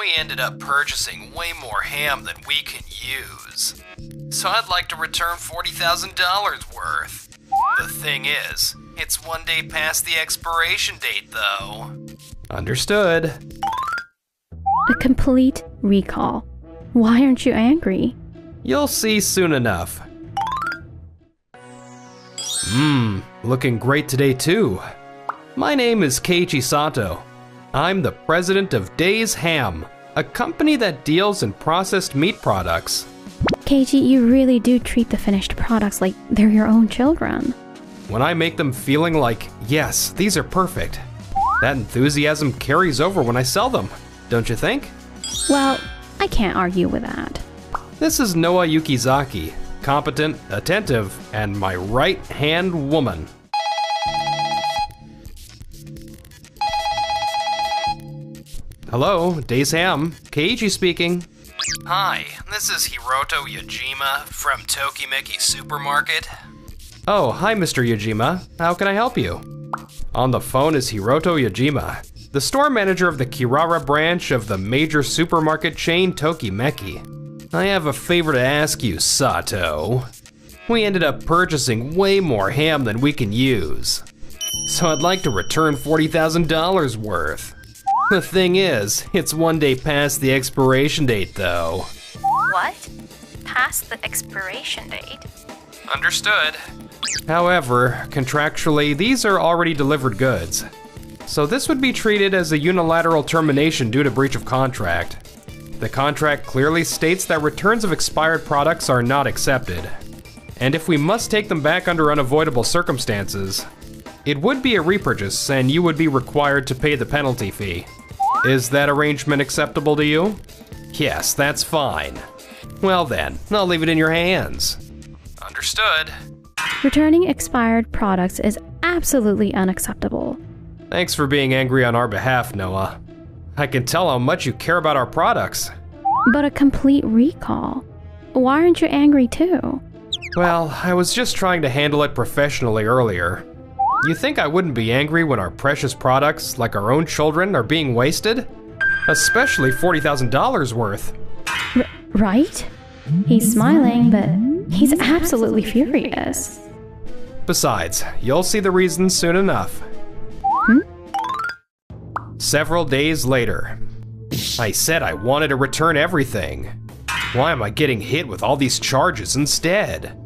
We ended up purchasing way more ham than we can use. So I'd like to return $40,000 worth. The thing is, it's 1 day past the expiration date though. Understood. A complete recall. Why aren't you angry? You'll see soon enough. Looking great today too. My name is Keiichi Sato. I'm the president of Days Ham, a company that deals in processed meat products. Keiichi, you really do treat the finished products like they're your own children. When I make them feeling like, yes, these are perfect, that enthusiasm carries over when I sell them, don't you think? Well, I can't argue with that. This is Noa Yukizaki, competent, attentive, and my right-hand woman. Hello, Days Ham. Keiichi speaking. Hi, this is Hiroto Yajima from Tokimeki Supermarket. Oh, hi Mr. Yajima. How can I help you? On the phone is Hiroto Yajima, the store manager of the Kirara branch of the major supermarket chain Tokimeki. I have a favor to ask you, Sato. We ended up purchasing way more ham than we can use. So I'd like to return $40,000 worth. The thing is, it's 1 day past the expiration date though. What? Past the expiration date? Understood. However, contractually, these are already delivered goods. So this would be treated as a unilateral termination due to breach of contract. The contract clearly states that returns of expired products are not accepted. And if we must take them back under unavoidable circumstances, it would be a repurchase and you would be required to pay the penalty fee. Is that arrangement acceptable to you? Yes, that's fine. Well then, I'll leave it in your hands. Understood. Returning expired products is absolutely unacceptable. Thanks for being angry on our behalf, Noah. I can tell how much you care about our products. But a complete recall? Why aren't you angry too? Well, I was just trying to handle it professionally earlier. You think I wouldn't be angry when our precious products, like our own children, are being wasted? Especially $40,000 worth. Right? He's smiling, but he's absolutely furious. Besides, you'll see the reasons soon enough. Several days later. I said I wanted to return everything. Why am I getting hit with all these charges instead?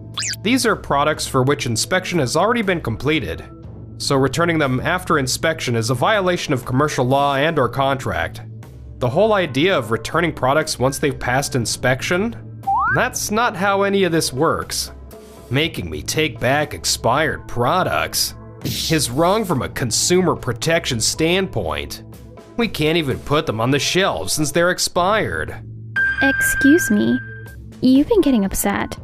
These are products for which inspection has already been completed, so returning them after inspection is a violation of commercial law and/or contract. The whole idea of returning products once they've passed inspection? That's not how any of this works. Making me take back expired products is wrong from a consumer protection standpoint. We can't even put them on the shelves since they're expired. Excuse me, you've been getting upset,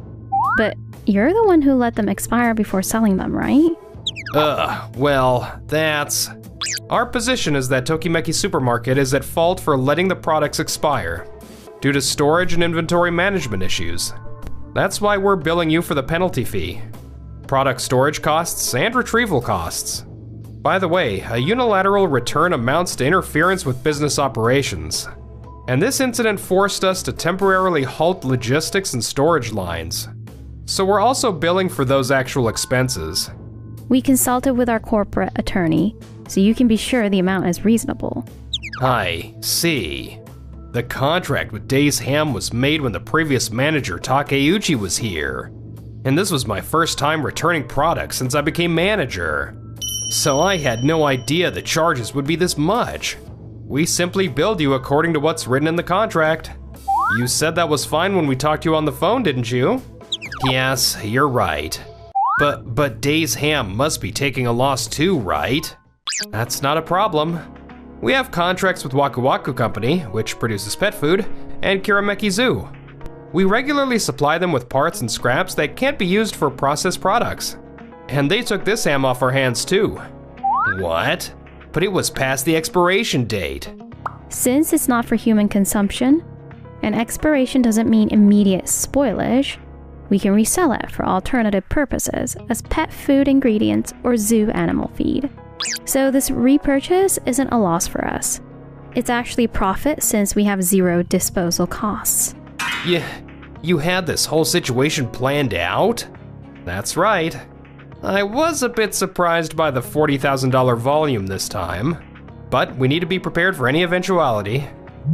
but you're the one who let them expire before selling them, right? Well, that's... Our position is that Tokimeki Supermarket is at fault for letting the products expire due to storage and inventory management issues. That's why we're billing you for the penalty fee, product storage costs, and retrieval costs. By the way, a unilateral return amounts to interference with business operations, and this incident forced us to temporarily halt logistics and storage lines. So we're also billing for those actual expenses. We consulted with our corporate attorney, so you can be sure the amount is reasonable. I see. The contract with Days Ham was made when the previous manager Takeuchi was here, and this was my first time returning products since I became manager. So I had no idea the charges would be this much. We simply billed you according to what's written in the contract. You said that was fine when we talked to you on the phone, didn't you? Yes, you're right. But Days Ham must be taking a loss too, right? That's not a problem. We have contracts with Waku Waku Company, which produces pet food, and Kirameki Zoo. We regularly supply them with parts and scraps that can't be used for processed products. And they took this ham off our hands too. What? But it was past the expiration date. Since it's not for human consumption, and expiration doesn't mean immediate spoilage, we can resell it for alternative purposes as pet food ingredients or zoo animal feed. So this repurchase isn't a loss for us. It's actually profit since we have zero disposal costs. Yeah, you had this whole situation planned out? That's right. I was a bit surprised by the $40,000 volume this time, but we need to be prepared for any eventuality.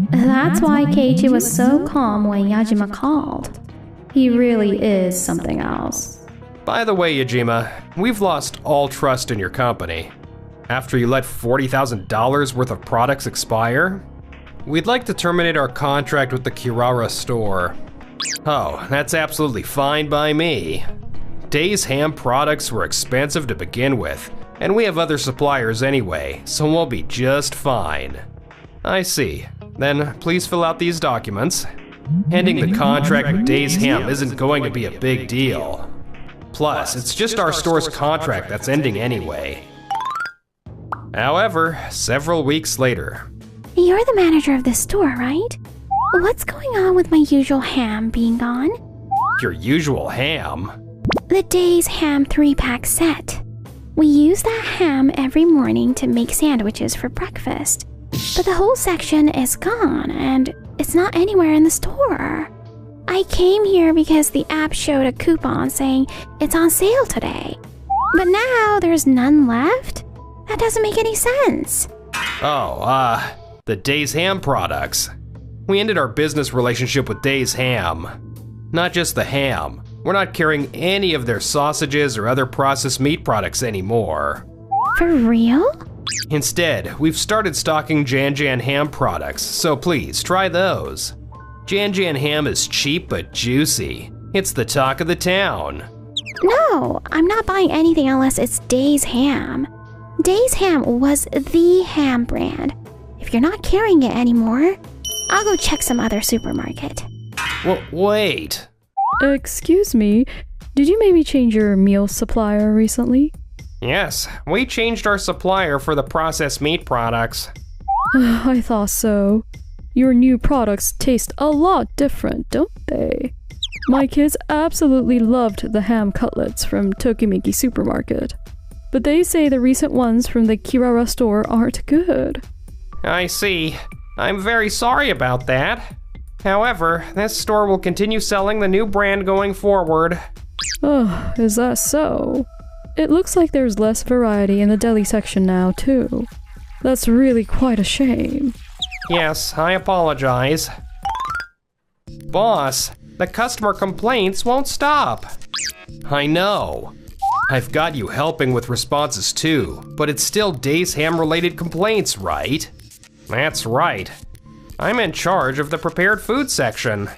That's why Keiichi was so calm when Yajima called. He really is something else. By the way, Yajima, we've lost all trust in your company. After you let $40,000 worth of products expire, we'd like to terminate our contract with the Kirara store. Oh, that's absolutely fine by me. Days Ham products were expensive to begin with, and we have other suppliers anyway, so we'll be just fine. I see. Then please fill out these documents. Ending the contract with Days Ham isn't going to be a big deal. Plus, it's just our store's contract that's ending anyway. However, several weeks later. You're the manager of this store, right? What's going on with my usual ham being gone? Your usual ham? The Days Ham 3-pack set. We use that ham every morning to make sandwiches for breakfast. But the whole section is gone, and it's not anywhere in the store. I came here because the app showed a coupon saying it's on sale today. But now there's none left? That doesn't make any sense. Oh, the Days Ham products. We ended our business relationship with Days Ham. Not just the ham. We're not carrying any of their sausages or other processed meat products anymore. For real? Instead, we've started stocking Jan Jan ham products, so please try those. Jan Jan ham is cheap but juicy. It's the talk of the town. No, I'm not buying anything unless it's Days Ham. Days Ham was the ham brand. If you're not carrying it anymore, I'll go check some other supermarket. Well, wait. Excuse me, did you maybe change your meal supplier recently? Yes, we changed our supplier for the processed meat products. I thought so. Your new products taste a lot different, don't they? My kids absolutely loved the ham cutlets from Tokimeki Supermarket, but they say the recent ones from the Kirara store aren't good. I see. I'm very sorry about that. However, this store will continue selling the new brand going forward. Oh, is that so? It looks like there's less variety in the deli section now, too. That's really quite a shame. Yes, I apologize. Boss, the customer complaints won't stop. I know. I've got you helping with responses too, but it's still Days Ham related complaints, right? That's right. I'm in charge of the prepared food section,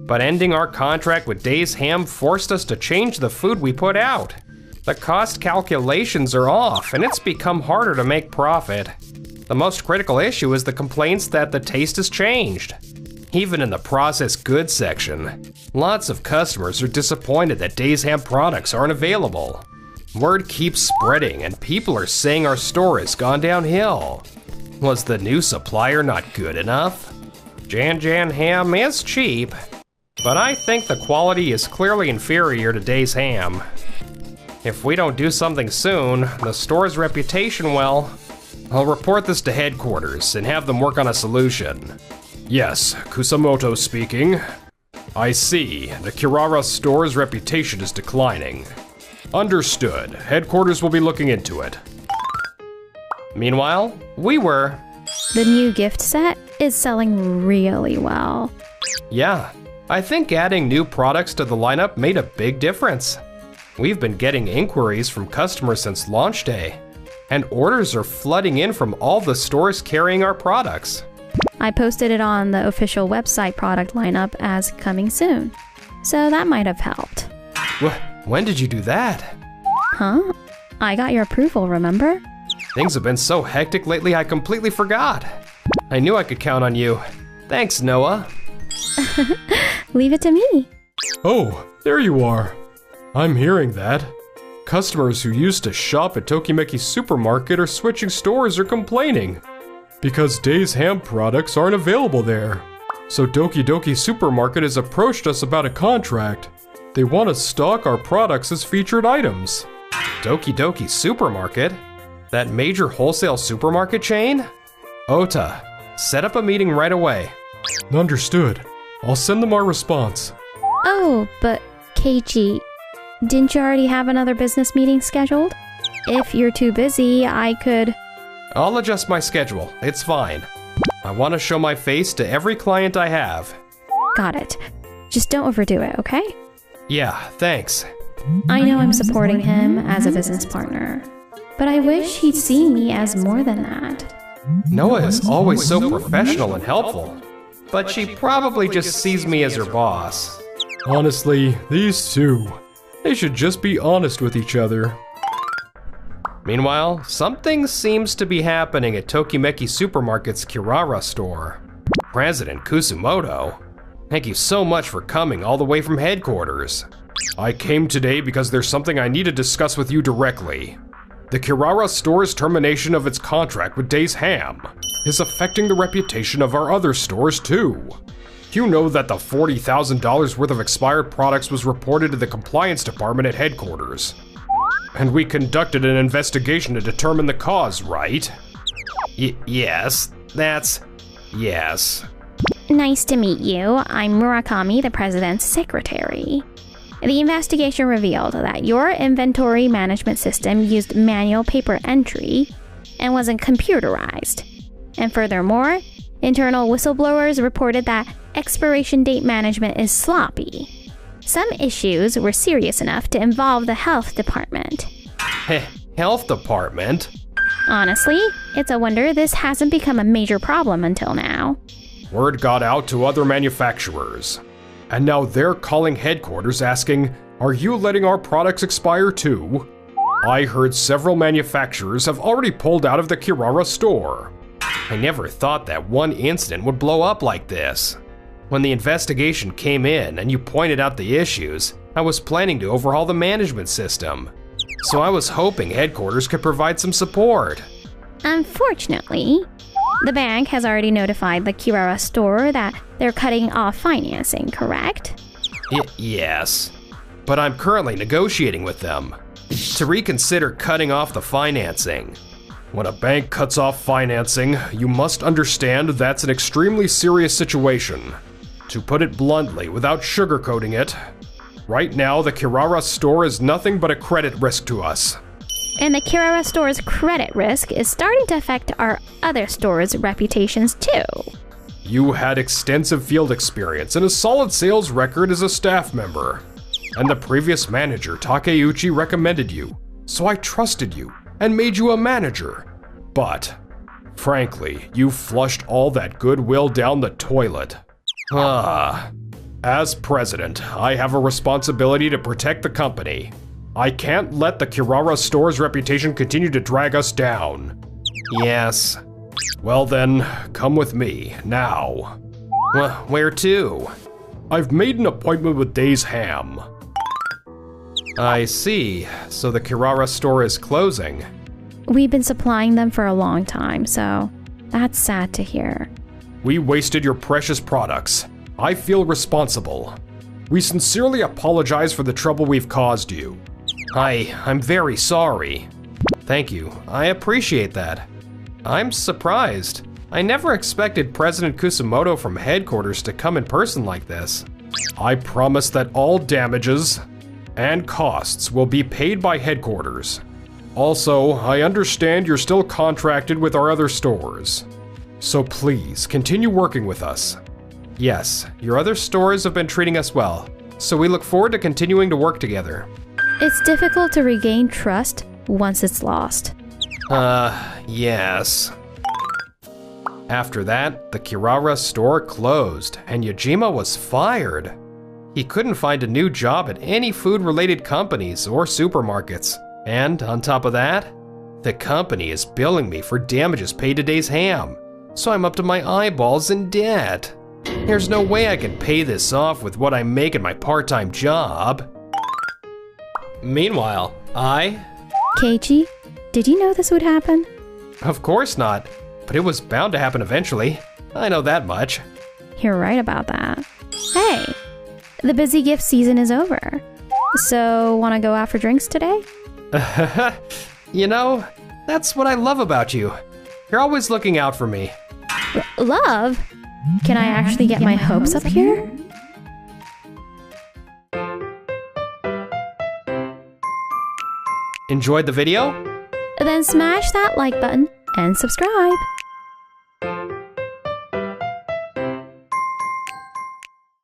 but ending our contract with Days Ham forced us to change the food we put out. The cost calculations are off, and it's become harder to make profit. The most critical issue is the complaints that the taste has changed. Even in the processed goods section, lots of customers are disappointed that Days Ham products aren't available. Word keeps spreading, and people are saying our store has gone downhill. Was the new supplier not good enough? Jan Jan ham is cheap, but I think the quality is clearly inferior to Days Ham. If we don't do something soon, the store's reputation will. I'll report this to headquarters and have them work on a solution. Yes, Kusamoto speaking. I see, the Kirara store's reputation is declining. Understood, headquarters will be looking into it. Meanwhile, The new gift set is selling really well. Yeah, I think adding new products to the lineup made a big difference. We've been getting inquiries from customers since launch day, and orders are flooding in from all the stores carrying our products. I posted it on the official website product lineup as coming soon, so that might have helped. When did you do that? Huh? I got your approval, remember? Things have been so hectic lately I completely forgot. I knew I could count on you. Thanks, Noah. Leave it to me. Oh, there you are. I'm hearing that. Customers who used to shop at Tokimeki Supermarket are switching stores or complaining because Days Ham products aren't available there. So Doki Doki Supermarket has approached us about a contract. They want to stock our products as featured items. Doki Doki Supermarket? That major wholesale supermarket chain? Ota, Set up a meeting right away. Understood. I'll send them our response. Oh, but Keiichi, didn't you already have another business meeting scheduled? If you're too busy, I could... I'll adjust my schedule. It's fine. I want to show my face to every client I have. Got it. Just don't overdo it, okay? Yeah, thanks. I know I'm supporting him as a business partner, but I wish he'd see me as more than that. Noah is always so professional and helpful, but she probably just sees me as her boss. Honestly, these two, they should just be honest with each other. Meanwhile, something seems to be happening at Tokimeki Supermarket's Kirara store. President Kusumoto, thank you so much for coming all the way from headquarters. I came today because there's something I need to discuss with you directly. The Kirara store's termination of its contract with Days Ham is affecting the reputation of our other stores too. You know that the $40,000 worth of expired products was reported to the compliance department at headquarters. And we conducted an investigation to determine the cause, right? Yes. Yes. Nice to meet you. I'm Murakami, the president's secretary. The investigation revealed that your inventory management system used manual paper entry and wasn't computerized. And furthermore, internal whistleblowers reported that expiration date management is sloppy. Some issues were serious enough to involve the health department. Health department? Honestly, it's a wonder this hasn't become a major problem until now. Word got out to other manufacturers. And now they're calling headquarters asking, are you letting our products expire too? I heard several manufacturers have already pulled out of the Kirara store. I never thought that one incident would blow up like this. When the investigation came in and you pointed out the issues, I was planning to overhaul the management system. So I was hoping headquarters could provide some support. Unfortunately, the bank has already notified the Kirara store that they're cutting off financing, correct? Yes, but I'm currently negotiating with them to reconsider cutting off the financing. When a bank cuts off financing, you must understand that's an extremely serious situation. To put it bluntly, without sugarcoating it, right now the Kirara store is nothing but a credit risk to us. And the Kirara store's credit risk is starting to affect our other stores' reputations too. You had extensive field experience and a solid sales record as a staff member. And the previous manager, Takeuchi, recommended you, so I trusted you and made you a manager. But, frankly, you flushed all that goodwill down the toilet. As president, I have a responsibility to protect the company. I can't let the Kirara store's reputation continue to drag us down. Yes. Well then, come with me, now. Where to? I've made an appointment with Days Ham. I see, so the Kirara store is closing. We've been supplying them for a long time, so that's sad to hear. We wasted your precious products. I feel responsible. We sincerely apologize for the trouble we've caused you. I'm very sorry. Thank you, I appreciate that. I'm surprised. I never expected President Kusumoto from headquarters to come in person like this. I promise that all damages and costs will be paid by headquarters. Also, I understand you're still contracted with our other stores. So please, continue working with us. Yes, your other stores have been treating us well, so we look forward to continuing to work together. It's difficult to regain trust once it's lost. Yes. After that, the Kirara store closed, and Yajima was fired. He couldn't find a new job at any food-related companies or supermarkets. And on top of that, the company is billing me for damages paid to Days Ham, so I'm up to my eyeballs in debt. There's no way I can pay this off with what I make at my part-time job. Meanwhile, Keiichi, did you know this would happen? Of course not, but it was bound to happen eventually. I know that much. You're right about that. Hey, the busy gift season is over. So, wanna go out for drinks today? You know, that's what I love about you. You're always looking out for me. Love? Can I actually get my hopes up here? Enjoyed the video? Then smash that like button and subscribe.